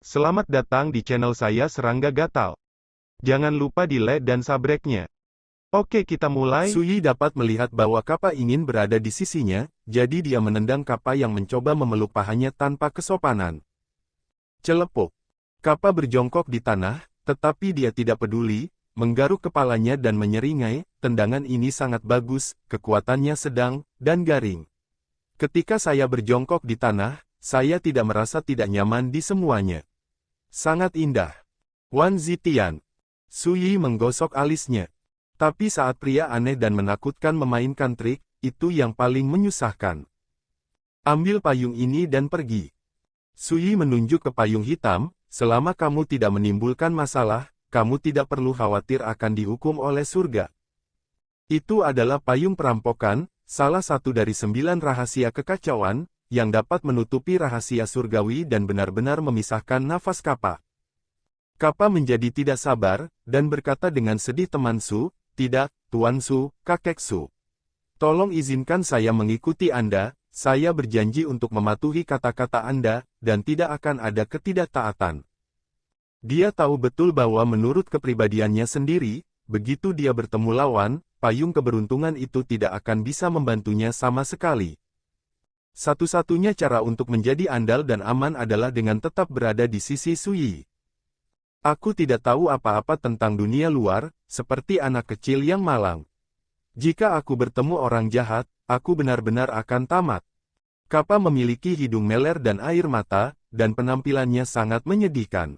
Selamat datang di channel saya Serangga Gatal. Jangan lupa di like dan subscribe-nya. Oke, kita mulai. Suyi dapat melihat bahwa Kappa ingin berada di sisinya, jadi dia menendang Kappa yang mencoba memeluk pahanya tanpa kesopanan. Celepuk. Kappa berjongkok di tanah, tetapi dia tidak peduli, menggaruk kepalanya dan menyeringai. Tendangan ini sangat bagus, kekuatannya sedang, dan garing. Ketika saya berjongkok di tanah, saya tidak merasa tidak nyaman di semuanya. Sangat indah. Wan Zitian. Suyi menggosok alisnya. Tapi saat pria aneh dan menakutkan memainkan trik, itu yang paling menyusahkan. Ambil payung ini dan pergi. Suyi menunjuk ke payung hitam, selama kamu tidak menimbulkan masalah, kamu tidak perlu khawatir akan dihukum oleh surga. Itu adalah payung perampokan, salah satu dari 9 rahasia kekacauan, yang dapat menutupi rahasia surgawi dan benar-benar memisahkan nafas Kappa. Kappa menjadi tidak sabar, dan berkata dengan sedih teman Su, "Tidak, Tuan Su, kakek Su. Tolong izinkan saya mengikuti Anda, saya berjanji untuk mematuhi kata-kata Anda, dan tidak akan ada ketidaktaatan." Dia tahu betul bahwa menurut kepribadiannya sendiri, begitu dia bertemu lawan, payung keberuntungan itu tidak akan bisa membantunya sama sekali. Satu-satunya cara untuk menjadi andal dan aman adalah dengan tetap berada di sisi Suyi. Aku tidak tahu apa-apa tentang dunia luar, seperti anak kecil yang malang. Jika aku bertemu orang jahat, aku benar-benar akan tamat. Kappa memiliki hidung meler dan air mata, dan penampilannya sangat menyedihkan.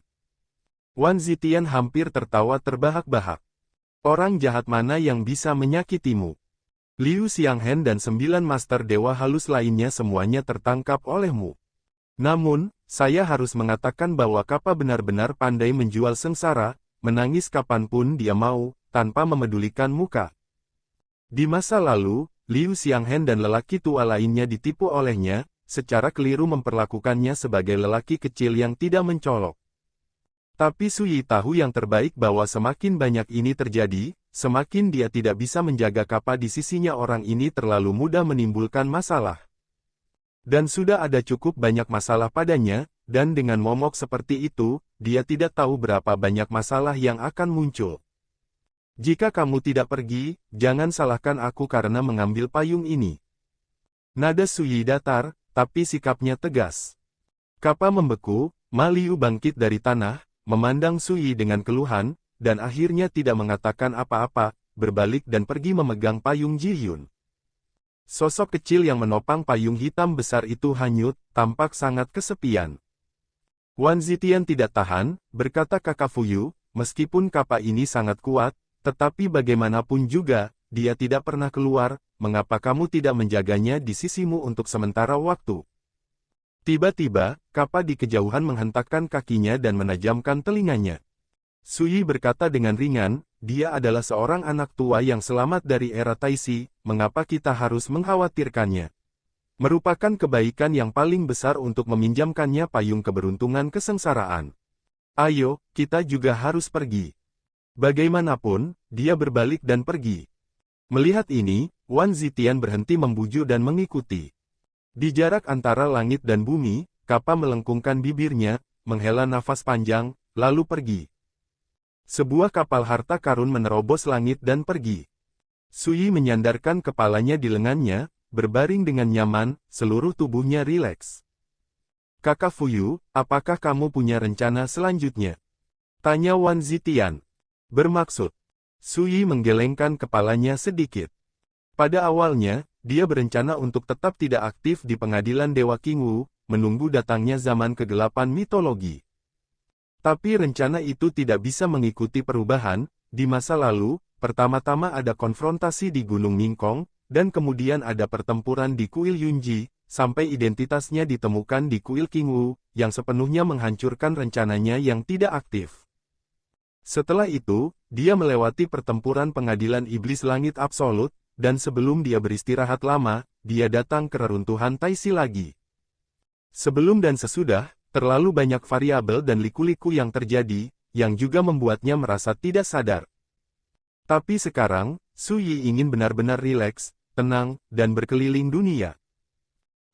Wan Zitian hampir tertawa terbahak-bahak. Orang jahat mana yang bisa menyakitimu? Liu Xianghen dan 9 master dewa halus lainnya semuanya tertangkap olehmu. Namun, saya harus mengatakan bahwa Kappa benar-benar pandai menjual sengsara, menangis kapanpun dia mau, tanpa memedulikan muka. Di masa lalu, Liu Xianghen dan lelaki tua lainnya ditipu olehnya, secara keliru memperlakukannya sebagai lelaki kecil yang tidak mencolok. Tapi Suyi tahu yang terbaik bahwa semakin banyak ini terjadi, semakin dia tidak bisa menjaga Kappa di sisinya. Orang ini terlalu mudah menimbulkan masalah. Dan sudah ada cukup banyak masalah padanya, dan dengan momok seperti itu, dia tidak tahu berapa banyak masalah yang akan muncul. Jika kamu tidak pergi, jangan salahkan aku karena mengambil payung ini. Nada Suyi datar, tapi sikapnya tegas. Kappa membeku, Ma Liu bangkit dari tanah, memandang Suyi dengan keluhan, dan akhirnya tidak mengatakan apa-apa, berbalik dan pergi memegang payung Ji Hyun. Sosok kecil yang menopang payung hitam besar itu hanyut, tampak sangat kesepian. Wan Zitian tidak tahan, berkata Kakak Fuyu, meskipun Kappa ini sangat kuat, tetapi bagaimanapun juga, dia tidak pernah keluar, mengapa kamu tidak menjaganya di sisimu untuk sementara waktu? Tiba-tiba, Kappa di kejauhan menghentakkan kakinya dan menajamkan telinganya. Suyi berkata dengan ringan, dia adalah seorang anak tua yang selamat dari era Taixi, mengapa kita harus mengkhawatirkannya? Merupakan kebaikan yang paling besar untuk meminjamkannya payung keberuntungan kesengsaraan. Ayo, kita juga harus pergi. Bagaimanapun, dia berbalik dan pergi. Melihat ini, Wan Zitian berhenti membujuk dan mengikuti. Di jarak antara langit dan bumi, Kappa melengkungkan bibirnya, menghela nafas panjang, lalu pergi. Sebuah kapal harta karun menerobos langit dan pergi. Suyi menyandarkan kepalanya di lengannya, berbaring dengan nyaman, seluruh tubuhnya rileks. Kakak Fuyu, apakah kamu punya rencana selanjutnya? Tanya Wan Zitian. Bermaksud. Suyi menggelengkan kepalanya sedikit. Pada awalnya, dia berencana untuk tetap tidak aktif di pengadilan Dewa Qingwu, menunggu datangnya zaman kegelapan mitologi. Tapi rencana itu tidak bisa mengikuti perubahan. Di masa lalu, pertama-tama ada konfrontasi di Gunung Mingkong, dan kemudian ada pertempuran di Kuil Yunji, sampai identitasnya ditemukan di Kuil Qingwu, yang sepenuhnya menghancurkan rencananya yang tidak aktif. Setelah itu, dia melewati pertempuran pengadilan iblis langit absolut, dan sebelum dia beristirahat lama, dia datang ke reruntuhan Taixi lagi. Sebelum dan sesudah, terlalu banyak variabel dan liku-liku yang terjadi, yang juga membuatnya merasa tidak sadar. Tapi sekarang, Suyi ingin benar-benar rileks, tenang, dan berkeliling dunia.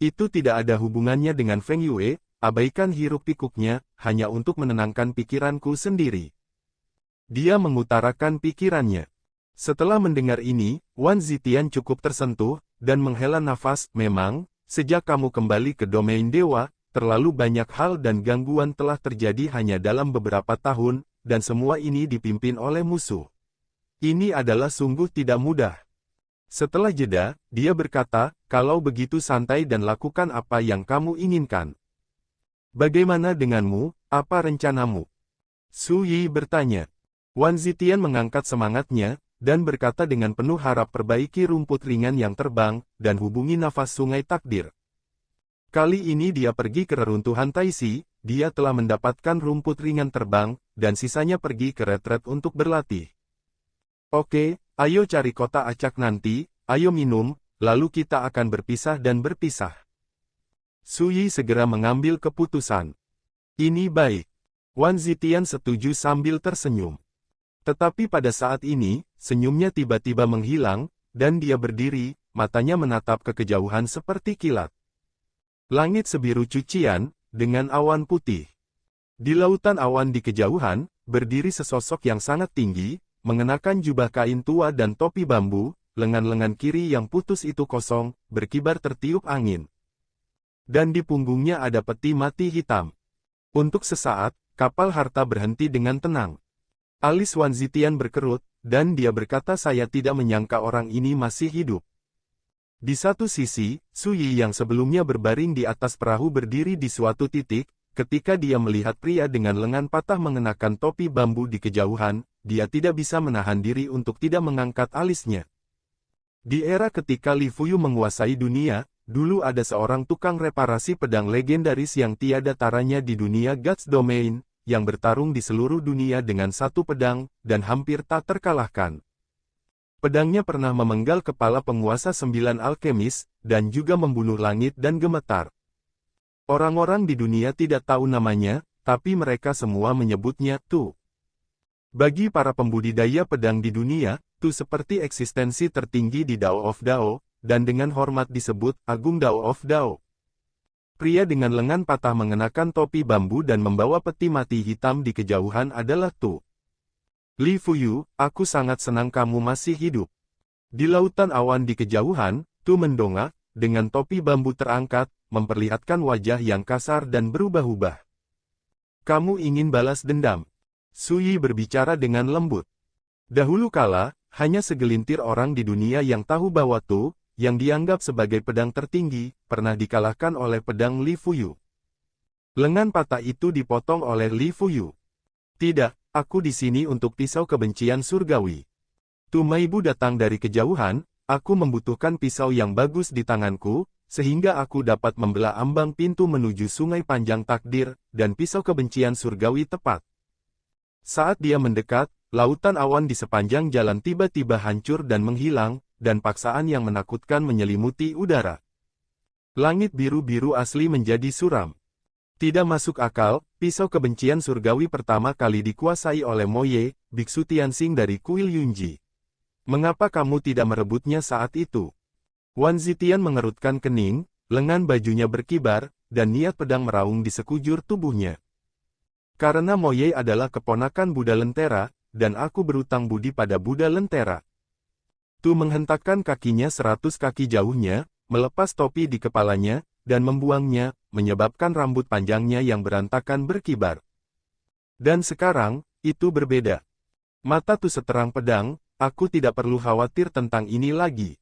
Itu tidak ada hubungannya dengan Feng Yue, abaikan hiruk-pikuknya, hanya untuk menenangkan pikiranku sendiri. Dia mengutarakan pikirannya. Setelah mendengar ini, Wan Zitian cukup tersentuh, dan menghela nafas. Memang, sejak kamu kembali ke domain dewa, terlalu banyak hal dan gangguan telah terjadi hanya dalam beberapa tahun, dan semua ini dipimpin oleh musuh. Ini adalah sungguh tidak mudah. Setelah jeda, dia berkata, kalau begitu santai dan lakukan apa yang kamu inginkan. Bagaimana denganmu, apa rencanamu? Su Yi bertanya. Wan Zitian mengangkat semangatnya, dan berkata dengan penuh harap perbaiki rumput ringan yang terbang, dan hubungi nafas sungai takdir. Kali ini dia pergi ke reruntuhan Taisi, dia telah mendapatkan rumput ringan terbang, dan sisanya pergi ke retret untuk berlatih. Oke, ayo cari kota acak nanti, ayo minum, lalu kita akan berpisah dan berpisah. Su Yi segera mengambil keputusan. Ini baik. Wan Zitian setuju sambil tersenyum. Tetapi pada saat ini, senyumnya tiba-tiba menghilang, dan dia berdiri, matanya menatap ke kejauhan seperti kilat. Langit sebiru cucian, dengan awan putih. Di lautan awan di kejauhan, berdiri sesosok yang sangat tinggi, mengenakan jubah kain tua dan topi bambu, lengan-lengan kiri yang putus itu kosong, berkibar tertiup angin. Dan di punggungnya ada peti mati hitam. Untuk sesaat, kapal harta berhenti dengan tenang. Alis Wan Zitian berkerut, dan dia berkata saya tidak menyangka orang ini masih hidup. Di satu sisi, Su Yi yang sebelumnya berbaring di atas perahu berdiri di suatu titik, ketika dia melihat pria dengan lengan patah mengenakan topi bambu di kejauhan, dia tidak bisa menahan diri untuk tidak mengangkat alisnya. Di era ketika Li Fuyu menguasai dunia, dulu ada seorang tukang reparasi pedang legendaris yang tiada taranya di dunia God's Domain, yang bertarung di seluruh dunia dengan satu pedang, dan hampir tak terkalahkan. Pedangnya pernah memenggal kepala penguasa 9 alkemis, dan juga membunuh langit dan gemetar. Orang-orang di dunia tidak tahu namanya, tapi mereka semua menyebutnya Tu. Bagi para pembudidaya pedang di dunia, Tu seperti eksistensi tertinggi di Dao of Dao, dan dengan hormat disebut Agung Dao of Dao. Pria dengan lengan patah mengenakan topi bambu dan membawa peti mati hitam di kejauhan adalah Tu. Li Fuyu, aku sangat senang kamu masih hidup. Di lautan awan di kejauhan, Tu mendongak, dengan topi bambu terangkat, memperlihatkan wajah yang kasar dan berubah-ubah. Kamu ingin balas dendam? Su Yi berbicara dengan lembut. Dahulu kala, hanya segelintir orang di dunia yang tahu bahwa Tu, yang dianggap sebagai pedang tertinggi, pernah dikalahkan oleh pedang Li Fuyu. Lengan patah itu dipotong oleh Li Fuyu. Tidak, aku di sini untuk pisau kebencian surgawi. Tu Maibu datang dari kejauhan, aku membutuhkan pisau yang bagus di tanganku, sehingga aku dapat membelah ambang pintu menuju sungai panjang takdir, dan pisau kebencian surgawi tepat. Saat dia mendekat, lautan awan di sepanjang jalan tiba-tiba hancur dan menghilang, dan paksaan yang menakutkan menyelimuti udara. Langit biru-biru asli menjadi suram. Tidak masuk akal, pisau kebencian surgawi pertama kali dikuasai oleh Moye, biksu Tianxing dari kuil Yunji. Mengapa kamu tidak merebutnya saat itu? Wan Zitian mengerutkan kening, lengan bajunya berkibar, dan niat pedang meraung di sekujur tubuhnya. Karena Moye adalah keponakan Buddha Lentera, dan aku berutang budi pada Buddha Lentera. Tu menghentakkan kakinya 100 kaki jauhnya, melepas topi di kepalanya, dan membuangnya, menyebabkan rambut panjangnya yang berantakan berkibar. Dan sekarang, itu berbeda. Mata Tu seterang pedang, aku tidak perlu khawatir tentang ini lagi.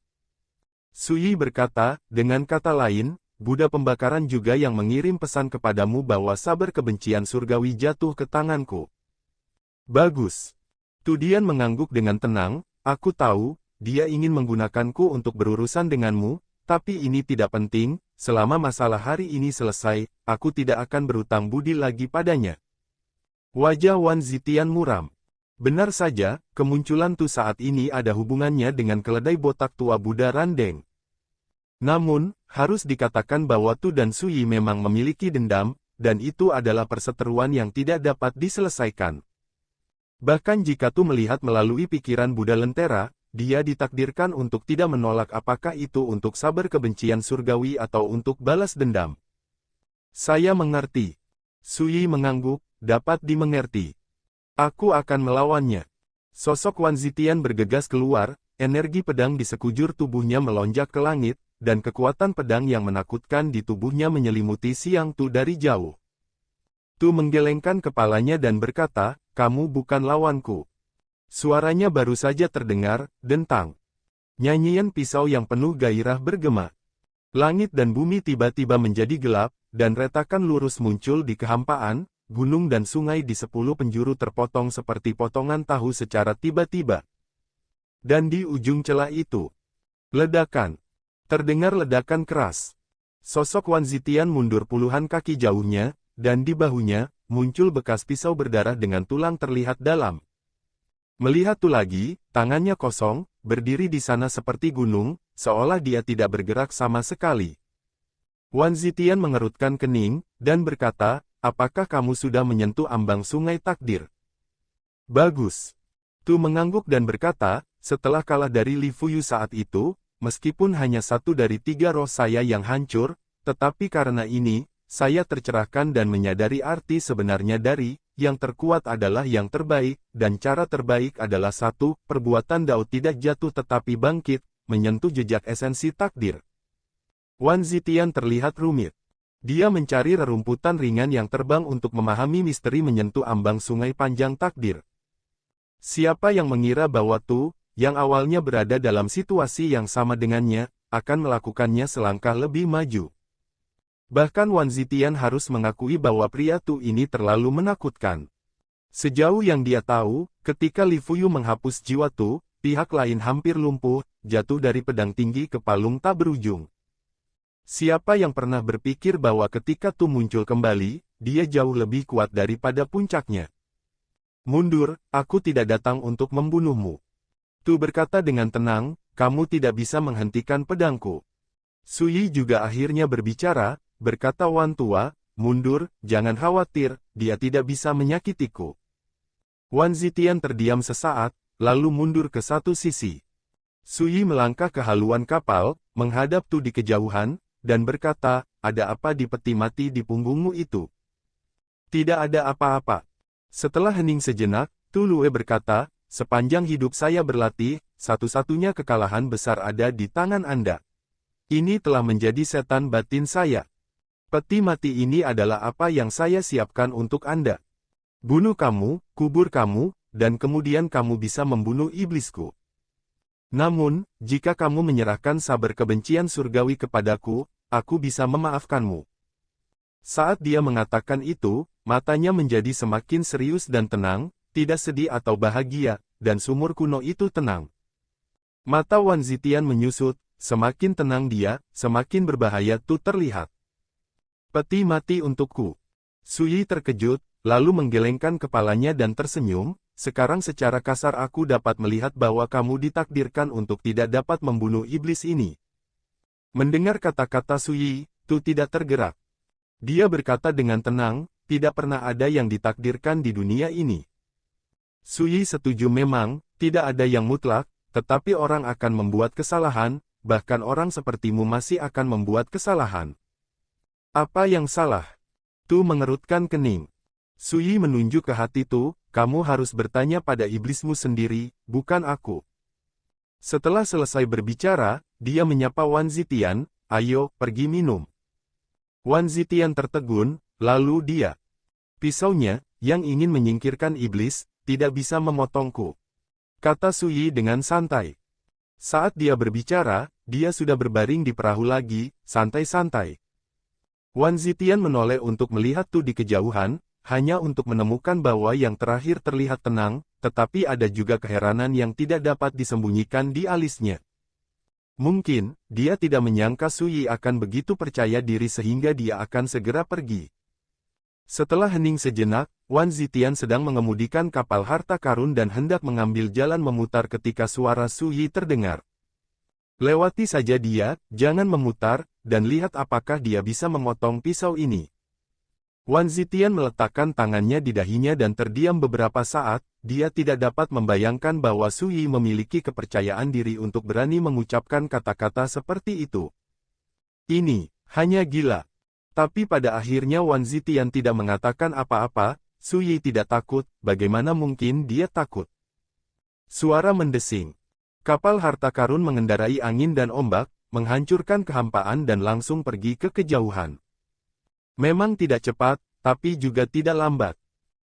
Su Yi berkata, dengan kata lain, Buddha pembakaran juga yang mengirim pesan kepadamu bahwa saber kebencian surgawi jatuh ke tanganku. Bagus. Tu Dian mengangguk dengan tenang, aku tahu, dia ingin menggunakanku untuk berurusan denganmu, tapi ini tidak penting, selama masalah hari ini selesai, aku tidak akan berutang budi lagi padanya. Wajah Wan Zitian muram. Benar saja, kemunculan Tu saat ini ada hubungannya dengan keledai botak tua Buddha Randeng. Namun, harus dikatakan bahwa Tu dan Su Yi memang memiliki dendam, dan itu adalah perseteruan yang tidak dapat diselesaikan. Bahkan jika Tu melihat melalui pikiran Buddha Lentera, dia ditakdirkan untuk tidak menolak apakah itu untuk sabar kebencian surgawi atau untuk balas dendam. Saya mengerti. Sui mengangguk, dapat dimengerti. Aku akan melawannya. Sosok Wan Zitian bergegas keluar, energi pedang di sekujur tubuhnya melonjak ke langit, dan kekuatan pedang yang menakutkan di tubuhnya menyelimuti Siang Tu dari jauh. Tu menggelengkan kepalanya dan berkata, kamu bukan lawanku. Suaranya baru saja terdengar, dentang. Nyanyian pisau yang penuh gairah bergema. Langit dan bumi tiba-tiba menjadi gelap, dan retakan lurus muncul di kehampaan, gunung dan sungai di 10 penjuru terpotong seperti potongan tahu secara tiba-tiba. Dan di ujung celah itu, ledakan. Terdengar ledakan keras. Sosok Wan Zitian mundur puluhan kaki jauhnya, dan di bahunya, muncul bekas pisau berdarah dengan tulang terlihat dalam. Melihat Tu lagi, tangannya kosong, berdiri di sana seperti gunung, seolah dia tidak bergerak sama sekali. Wan Zitian mengerutkan kening, dan berkata, apakah kamu sudah menyentuh ambang sungai takdir? Bagus. Tu mengangguk dan berkata, setelah kalah dari Li Fuyu saat itu, meskipun hanya satu dari 3 roh saya yang hancur, tetapi karena ini, saya tercerahkan dan menyadari arti sebenarnya dari, yang terkuat adalah yang terbaik, dan cara terbaik adalah 1, perbuatan Dao tidak jatuh tetapi bangkit, menyentuh jejak esensi takdir. Wan Zitian terlihat rumit. Dia mencari rerumputan ringan yang terbang untuk memahami misteri menyentuh ambang sungai panjang takdir. Siapa yang mengira bahwa Tu, yang awalnya berada dalam situasi yang sama dengannya, akan melakukannya selangkah lebih maju. Bahkan Wan Zitian harus mengakui bahwa pria Tu ini terlalu menakutkan. Sejauh yang dia tahu, ketika Li Fuyu menghapus jiwa Tu, pihak lain hampir lumpuh, jatuh dari pedang tinggi ke palung tak berujung. Siapa yang pernah berpikir bahwa ketika Tu muncul kembali, dia jauh lebih kuat daripada puncaknya. Mundur, aku tidak datang untuk membunuhmu. Tu berkata dengan tenang, kamu tidak bisa menghentikan pedangku. Sui juga akhirnya berbicara, berkata Wan Tua, mundur, jangan khawatir, dia tidak bisa menyakitiku. Wan Zitian terdiam sesaat, lalu mundur ke satu sisi. Sui melangkah ke haluan kapal, menghadap Tu di kejauhan, dan berkata, ada apa di peti mati di punggungmu itu? Tidak ada apa-apa. Setelah hening sejenak, Tu Lue berkata, sepanjang hidup saya berlatih, satu-satunya kekalahan besar ada di tangan Anda. Ini telah menjadi setan batin saya. Peti mati ini adalah apa yang saya siapkan untuk Anda. Bunuh kamu, kubur kamu, dan kemudian kamu bisa membunuh iblisku. Namun, jika kamu menyerahkan sabar kebencian surgawi kepadaku, aku bisa memaafkanmu. Saat dia mengatakan itu, matanya menjadi semakin serius dan tenang, tidak sedih atau bahagia, dan sumur kuno itu tenang. Mata Wan Zitian menyusut, semakin tenang dia, semakin berbahaya Tu terlihat. Peti mati untukku. Sui terkejut, lalu menggelengkan kepalanya dan tersenyum, sekarang secara kasar aku dapat melihat bahwa kamu ditakdirkan untuk tidak dapat membunuh iblis ini. Mendengar kata-kata Sui, Tu tidak tergerak. Dia berkata dengan tenang, tidak pernah ada yang ditakdirkan di dunia ini. Sui setuju memang, tidak ada yang mutlak, tetapi orang akan membuat kesalahan, bahkan orang sepertimu masih akan membuat kesalahan. Apa yang salah? Tu mengerutkan kening. Sui menunjuk ke hati Tu, kamu harus bertanya pada iblismu sendiri, bukan aku. Setelah selesai berbicara, dia menyapa Wan Zitian, ayo, pergi minum. Wan Zitian tertegun, lalu dia. Pisaunya, yang ingin menyingkirkan iblis, tidak bisa memotongku. Kata Sui dengan santai. Saat dia berbicara, dia sudah berbaring di perahu lagi, santai-santai. Wan Zitian menoleh untuk melihat Tu di kejauhan, hanya untuk menemukan bahwa yang terakhir terlihat tenang, tetapi ada juga keheranan yang tidak dapat disembunyikan di alisnya. Mungkin, dia tidak menyangka Sui akan begitu percaya diri sehingga dia akan segera pergi. Setelah hening sejenak, Wan Zitian sedang mengemudikan kapal harta karun dan hendak mengambil jalan memutar ketika suara Sui terdengar. Lewati saja dia, jangan memutar, dan lihat apakah dia bisa memotong pisau ini. Wan Zitian meletakkan tangannya di dahinya dan terdiam beberapa saat, dia tidak dapat membayangkan bahwa Sui memiliki kepercayaan diri untuk berani mengucapkan kata-kata seperti itu. Ini, hanya gila. Tapi pada akhirnya Wan Zitian tidak mengatakan apa-apa. Su Yi tidak takut, bagaimana mungkin dia takut? Suara mendesing. Kapal harta karun mengendarai angin dan ombak, menghancurkan kehampaan dan langsung pergi ke kejauhan. Memang tidak cepat, tapi juga tidak lambat.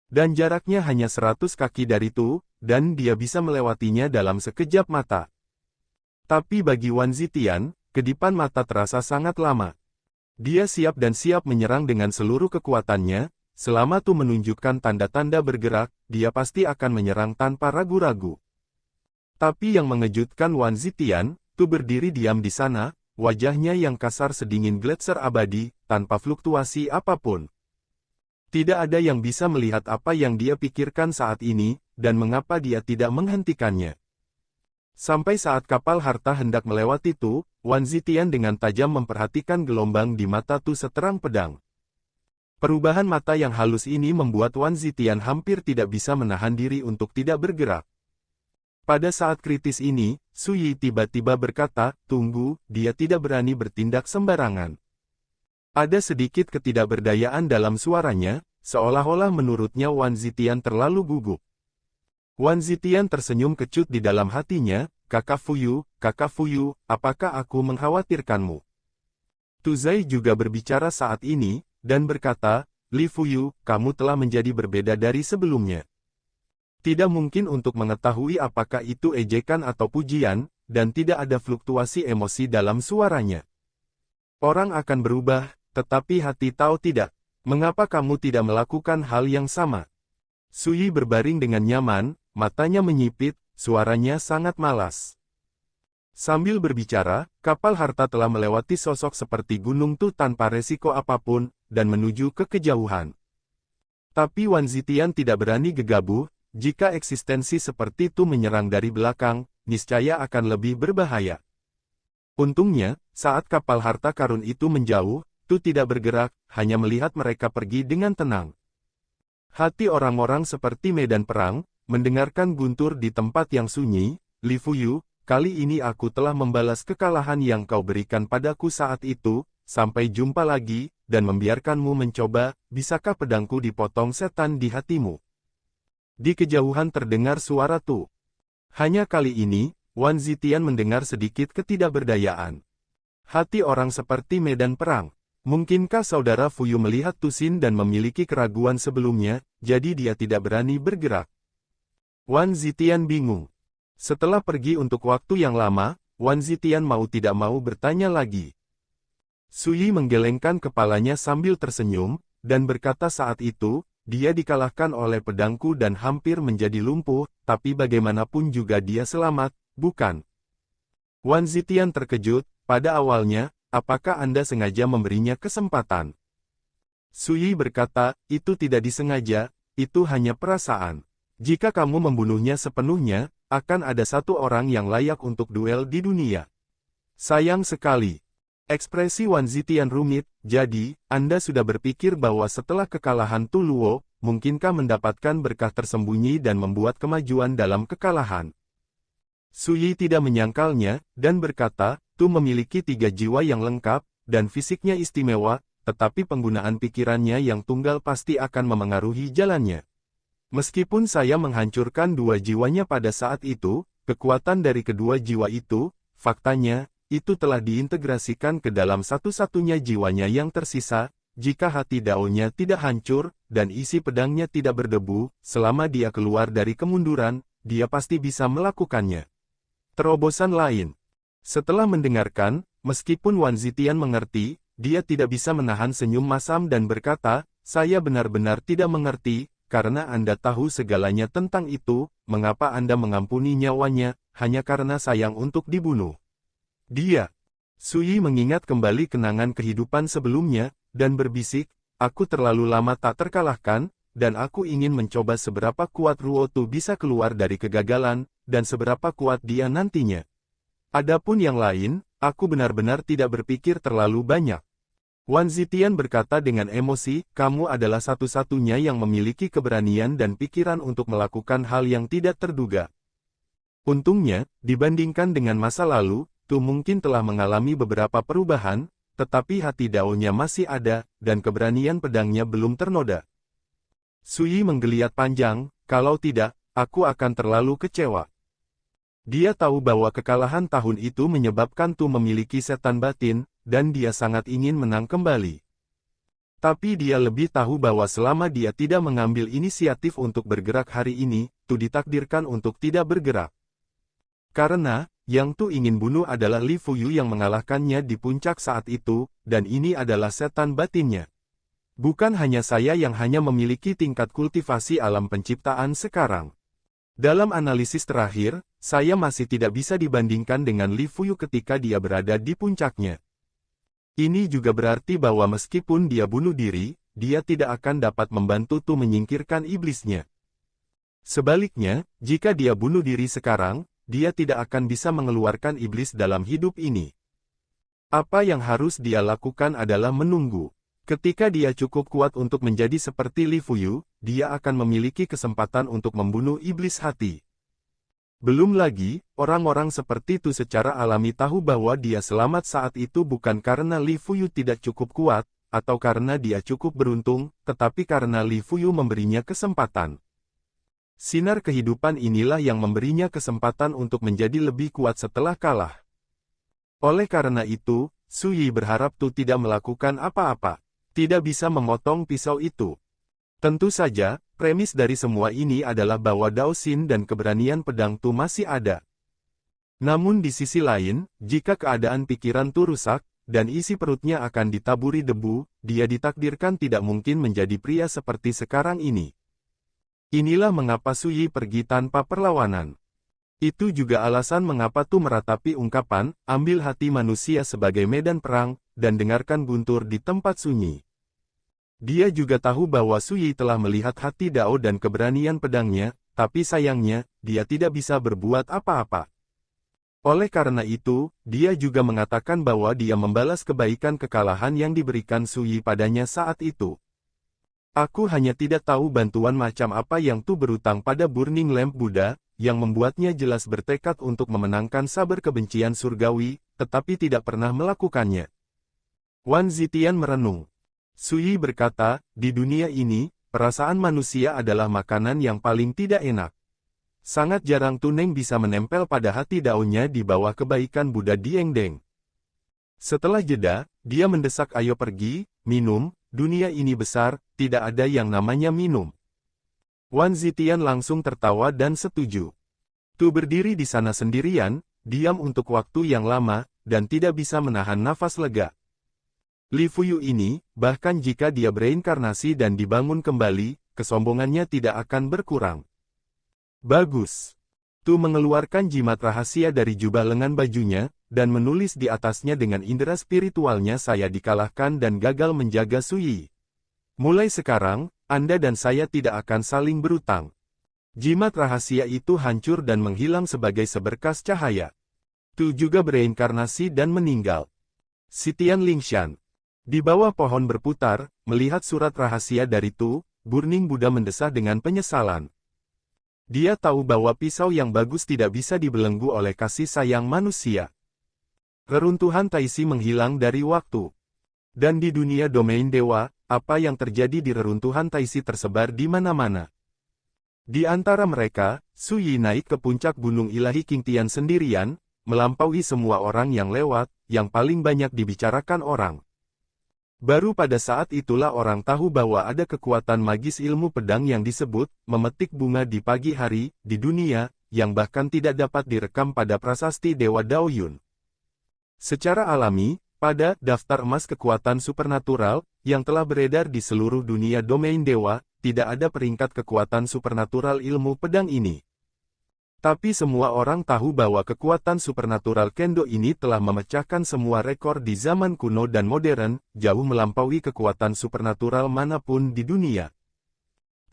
Dan jaraknya hanya 100 kaki dari Tu, dan dia bisa melewatinya dalam sekejap mata. Tapi bagi Wan Zitian, kedipan mata terasa sangat lama. Dia siap dan siap menyerang dengan seluruh kekuatannya, selama Tu menunjukkan tanda-tanda bergerak, dia pasti akan menyerang tanpa ragu-ragu. Tapi yang mengejutkan Wan Zitian, Tu berdiri diam di sana, wajahnya yang kasar sedingin gletser abadi, tanpa fluktuasi apapun. Tidak ada yang bisa melihat apa yang dia pikirkan saat ini, dan mengapa dia tidak menghentikannya. Sampai saat kapal harta hendak melewati Tu, Wan Zitian dengan tajam memperhatikan gelombang di mata Tu seterang pedang. Perubahan mata yang halus ini membuat Wan Zitian hampir tidak bisa menahan diri untuk tidak bergerak. Pada saat kritis ini, Su Yi tiba-tiba berkata, "Tunggu," dia tidak berani bertindak sembarangan. Ada sedikit ketidakberdayaan dalam suaranya, seolah-olah menurutnya Wan Zitian terlalu gugup. Wan Zitian tersenyum kecut di dalam hatinya, Kakak Fuyu, apakah aku mengkhawatirkanmu?" Tu Zai juga berbicara saat ini, dan berkata, "Li Fuyu, kamu telah menjadi berbeda dari sebelumnya. Tidak mungkin untuk mengetahui apakah itu ejekan atau pujian, dan tidak ada fluktuasi emosi dalam suaranya. Orang akan berubah, tetapi hati tahu tidak. Mengapa kamu tidak melakukan hal yang sama?" Su Yi berbaring dengan nyaman, matanya menyipit, suaranya sangat malas. Sambil berbicara, kapal harta telah melewati sosok seperti gunung Tu tanpa resiko apapun, dan menuju ke kejauhan. Tapi Wan Zitian tidak berani gegabah, jika eksistensi seperti Tu menyerang dari belakang, niscaya akan lebih berbahaya. Untungnya, saat kapal harta karun itu menjauh, Tu tidak bergerak, hanya melihat mereka pergi dengan tenang. Hati orang-orang seperti medan perang, mendengarkan guntur di tempat yang sunyi. "Li Fuyu, kali ini aku telah membalas kekalahan yang kau berikan padaku saat itu, sampai jumpa lagi, dan membiarkanmu mencoba, bisakah pedangku dipotong setan di hatimu?" Di kejauhan terdengar suara Tu. Hanya kali ini, Wan Zitian mendengar sedikit ketidakberdayaan. Hati orang seperti medan perang. Mungkinkah saudara Fuyu melihat Tusin dan memiliki keraguan sebelumnya, jadi dia tidak berani bergerak? Wan Zitian bingung. Setelah pergi untuk waktu yang lama, Wan Zitian mau tidak mau bertanya lagi. Su Yi menggelengkan kepalanya sambil tersenyum, dan berkata saat itu, "Dia dikalahkan oleh pedangku dan hampir menjadi lumpuh, tapi bagaimanapun juga dia selamat, bukan?" Wan Zitian terkejut, pada awalnya, apakah Anda sengaja memberinya kesempatan? Su Yi berkata, "Itu tidak disengaja, itu hanya perasaan. Jika kamu membunuhnya sepenuhnya, akan ada satu orang yang layak untuk duel di dunia." Sayang sekali. Ekspresi Wan Zitian rumit, "Jadi, Anda sudah berpikir bahwa setelah kekalahan Tu Luo, mungkinkah mendapatkan berkah tersembunyi dan membuat kemajuan dalam kekalahan?" Su Yi tidak menyangkalnya, dan berkata, "Tu memiliki 3 jiwa yang lengkap, dan fisiknya istimewa, tetapi penggunaan pikirannya yang tunggal pasti akan memengaruhi jalannya. Meskipun saya menghancurkan 2 jiwanya pada saat itu, kekuatan dari kedua jiwa itu, faktanya, itu telah diintegrasikan ke dalam satu-satunya jiwanya yang tersisa. Jika hati Daonya tidak hancur, dan isi pedangnya tidak berdebu, selama dia keluar dari kemunduran, dia pasti bisa melakukannya." Terobosan lain. Setelah mendengarkan, meskipun Wan Zitian mengerti, dia tidak bisa menahan senyum masam dan berkata, "Saya benar-benar tidak mengerti, karena Anda tahu segalanya tentang itu, mengapa Anda mengampuni nyawanya, hanya karena sayang untuk dibunuh?" Dia. Su Yi mengingat kembali kenangan kehidupan sebelumnya, dan berbisik, "Aku terlalu lama tak terkalahkan, dan aku ingin mencoba seberapa kuat Ruo Tu bisa keluar dari kegagalan, dan seberapa kuat dia nantinya. Adapun yang lain, aku benar-benar tidak berpikir terlalu banyak." Wan Zitian berkata dengan emosi, "Kamu adalah satu-satunya yang memiliki keberanian dan pikiran untuk melakukan hal yang tidak terduga. Untungnya, dibandingkan dengan masa lalu, Tu mungkin telah mengalami beberapa perubahan, tetapi hati Daonya masih ada, dan keberanian pedangnya belum ternoda. Suyi menggeliat panjang, kalau tidak, aku akan terlalu kecewa. Dia tahu bahwa kekalahan tahun itu menyebabkan Tu memiliki setan batin, dan dia sangat ingin menang kembali. Tapi dia lebih tahu bahwa selama dia tidak mengambil inisiatif untuk bergerak hari ini, Tu ditakdirkan untuk tidak bergerak. Karena, yang Tu ingin bunuh adalah Li Fuyu yang mengalahkannya di puncak saat itu, dan ini adalah setan batinnya. Bukan hanya saya yang hanya memiliki tingkat kultivasi alam penciptaan sekarang. Dalam analisis terakhir, saya masih tidak bisa dibandingkan dengan Li Fuyu ketika dia berada di puncaknya. Ini juga berarti bahwa meskipun dia bunuh diri, dia tidak akan dapat membantu Tu menyingkirkan iblisnya. Sebaliknya, jika dia bunuh diri sekarang, dia tidak akan bisa mengeluarkan iblis dalam hidup ini. Apa yang harus dia lakukan adalah menunggu. Ketika dia cukup kuat untuk menjadi seperti Li Fuyu, dia akan memiliki kesempatan untuk membunuh iblis hati. Belum lagi, orang-orang seperti Tu secara alami tahu bahwa dia selamat saat itu bukan karena Li Fuyu tidak cukup kuat, atau karena dia cukup beruntung, tetapi karena Li Fuyu memberinya kesempatan. Sinar kehidupan inilah yang memberinya kesempatan untuk menjadi lebih kuat setelah kalah. Oleh karena itu, Suyi berharap Tu tidak melakukan apa-apa. Tidak bisa memotong pisau itu. Tentu saja, premis dari semua ini adalah bahwa Dao Xin dan keberanian pedang Tu masih ada. Namun di sisi lain, jika keadaan pikiran Tu rusak, dan isi perutnya akan ditaburi debu, dia ditakdirkan tidak mungkin menjadi pria seperti sekarang ini. Inilah mengapa Suyi pergi tanpa perlawanan. Itu juga alasan mengapa Tu meratapi ungkapan, ambil hati manusia sebagai medan perang, dan dengarkan guntur di tempat sunyi. Dia juga tahu bahwa Suyi telah melihat hati Dao dan keberanian pedangnya, tapi sayangnya, dia tidak bisa berbuat apa-apa. Oleh karena itu, dia juga mengatakan bahwa dia membalas kebaikan kekalahan yang diberikan Suyi padanya saat itu. Aku hanya tidak tahu bantuan macam apa yang Tu berutang pada Burning Lamp Buddha, yang membuatnya jelas bertekad untuk memenangkan saber kebencian surgawi, tetapi tidak pernah melakukannya. Wan Zitian merenung. Suyi berkata, di dunia ini, perasaan manusia adalah makanan yang paling tidak enak. Sangat jarang Tuneng bisa menempel pada hati Daonya di bawah kebaikan Buddha Diengdeng. Setelah jeda, dia mendesak ayo pergi, minum, dunia ini besar, tidak ada yang namanya minum. Wan Zitian langsung tertawa dan setuju. Tu berdiri di sana sendirian, diam untuk waktu yang lama, dan tidak bisa menahan nafas lega. Li Fuyu ini, bahkan jika dia bereinkarnasi dan dibangun kembali, kesombongannya tidak akan berkurang. Bagus. Tu mengeluarkan jimat rahasia dari jubah lengan bajunya, dan menulis di atasnya dengan indera spiritualnya saya dikalahkan dan gagal menjaga Suyi. Mulai sekarang, Anda dan saya tidak akan saling berutang. Jimat rahasia itu hancur dan menghilang sebagai seberkas cahaya. Tu juga bereinkarnasi dan meninggal. Sitian Lingshan. Di bawah pohon berputar, melihat surat rahasia dari Tu, Burning Buddha mendesah dengan penyesalan. Dia tahu bahwa pisau yang bagus tidak bisa dibelenggu oleh kasih sayang manusia. Reruntuhan Taisi menghilang dari waktu. Dan di dunia domain dewa, apa yang terjadi di reruntuhan Taisi tersebar di mana-mana. Di antara mereka, Suyi naik ke puncak gunung ilahi Qingtian sendirian, melampaui semua orang yang lewat, yang paling banyak dibicarakan orang. Baru pada saat itulah orang tahu bahwa ada kekuatan magis ilmu pedang yang disebut, memetik bunga di pagi hari, di dunia, yang bahkan tidak dapat direkam pada prasasti Dewa Daoyun. Secara alami, pada daftar emas kekuatan supernatural, yang telah beredar di seluruh dunia domain dewa, tidak ada peringkat kekuatan supernatural ilmu pedang ini. Tapi semua orang tahu bahwa kekuatan supernatural Kendo ini telah memecahkan semua rekor di zaman kuno dan modern, jauh melampaui kekuatan supernatural manapun di dunia.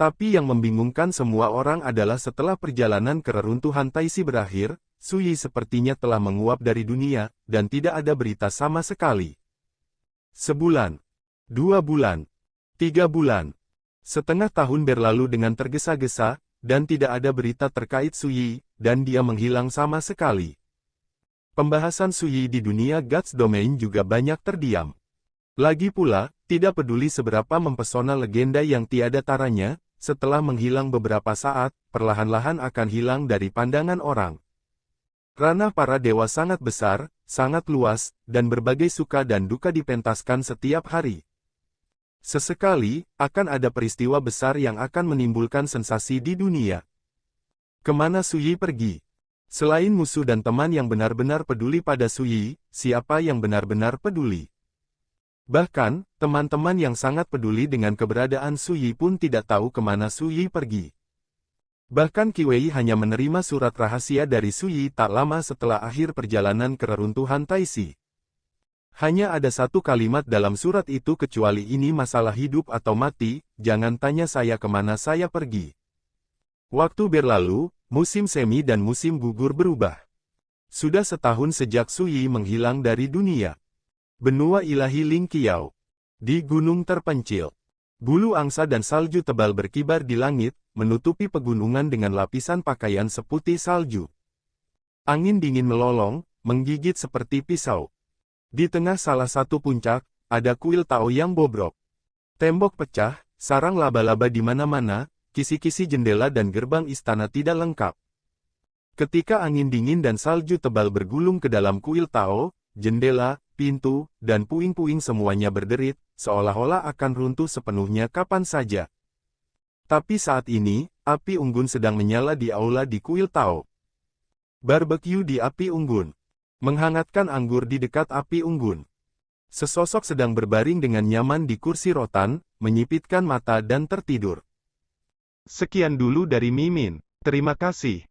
Tapi yang membingungkan semua orang adalah setelah perjalanan ke reruntuhan Taisi berakhir, Suyi sepertinya telah menguap dari dunia, dan tidak ada berita sama sekali. Sebulan, 2 bulan, 3 bulan, setengah tahun berlalu dengan tergesa-gesa, dan tidak ada berita terkait Suyi, dan dia menghilang sama sekali. Pembahasan Suyi di dunia God's Domain juga banyak terdiam. Lagi pula, tidak peduli seberapa mempesona legenda yang tiada taranya, setelah menghilang beberapa saat, perlahan-lahan akan hilang dari pandangan orang. Ranah para dewa sangat besar, sangat luas, dan berbagai suka dan duka dipentaskan setiap hari. Sesekali, akan ada peristiwa besar yang akan menimbulkan sensasi di dunia. Kemana Suyi pergi? Selain musuh dan teman yang benar-benar peduli pada Suyi, siapa yang benar-benar peduli? Bahkan, teman-teman yang sangat peduli dengan keberadaan Suyi pun tidak tahu kemana Suyi pergi. Bahkan Qi hanya menerima surat rahasia dari Suyi tak lama setelah akhir perjalanan ke reruntuhan Taixi. Hanya ada satu kalimat dalam surat itu kecuali ini masalah hidup atau mati, jangan tanya saya kemana saya pergi. Waktu berlalu, musim semi dan musim gugur berubah. Sudah setahun sejak Suyi menghilang dari dunia. Benua ilahi Ling Qiao. Di gunung terpencil. Bulu angsa dan salju tebal berkibar di langit, menutupi pegunungan dengan lapisan pakaian seputih salju. Angin dingin melolong, menggigit seperti pisau. Di tengah salah satu puncak, ada kuil Tao yang bobrok. Tembok pecah, sarang laba-laba di mana-mana, kisi-kisi jendela dan gerbang istana tidak lengkap. Ketika angin dingin dan salju tebal bergulung ke dalam kuil Tao, jendela, pintu, dan puing-puing semuanya berderit, seolah-olah akan runtuh sepenuhnya kapan saja. Tapi saat ini, api unggun sedang menyala di aula di kuil Tao. Barbeque di api unggun. Menghangatkan anggur di dekat api unggun. Sesosok sedang berbaring dengan nyaman di kursi rotan, menyipitkan mata dan tertidur. Sekian dulu dari Mimin. Terima kasih.